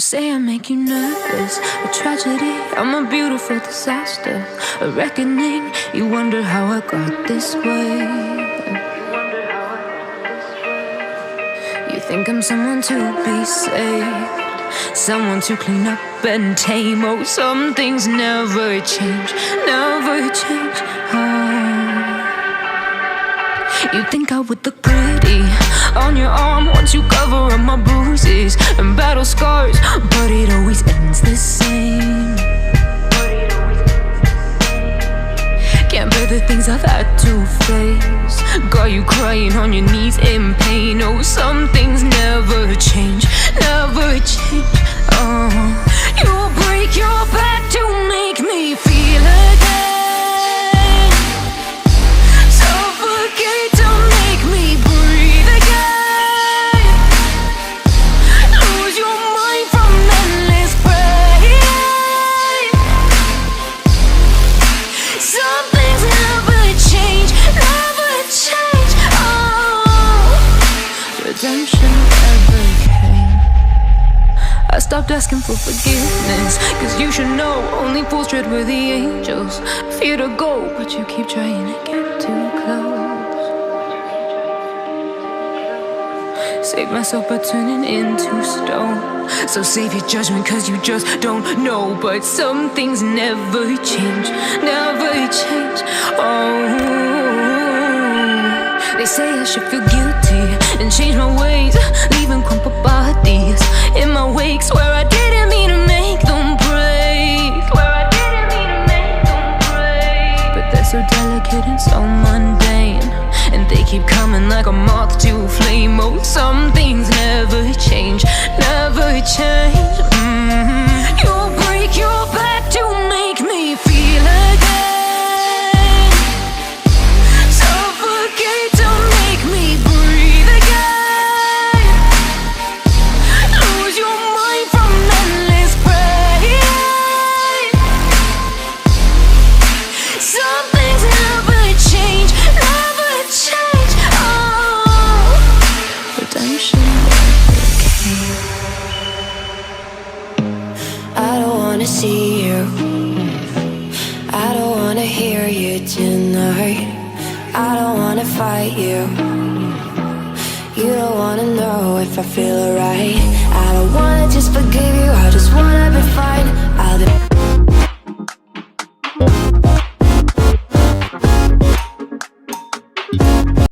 say I make you nervous, a tragedy, I'm a beautiful disaster, a reckoning. You wonder how I got this way. You think I'm someone to be saved, someone to clean up and tame. Oh, some things never change, never change. You think I would look pretty on your arm once you cover up my bruises and battle scars, but it always ends the same. Can't bear the things I've had to face, got you crying on your knees in pain. Oh, some things never change, never change. You'll break your back to make me feel again, suffocate to make me breathe again, lose your mind from endless pain. Some things never change, never change. Redemption never came. I stopped asking for forgiveness, cause you should know only fools tread where the angels fear to go, but you keep trying to get too close. Save myself by turning into stone, so save your judgment cause you just don't know. But some things never change, never change. They say I should feel guilty and change my ways, leaving crumpled bodies in my wake. Swear I didn't mean to make them break, swear I didn't mean to make them break. But they're so delicate and so mundane, and they keep coming like a moth to flame. Oh, some things never change, never change. You'll break your back to make me feel again, suffocate to make me breathe again, lose your mind from endless pain. Some things never change, never change. Redemption never came. I don't wanna see you, I don't wanna hear you tonight. I don't wanna fight you, you don't wanna know if I feel alright. I don't wanna just forgive you, I just wanna be fine.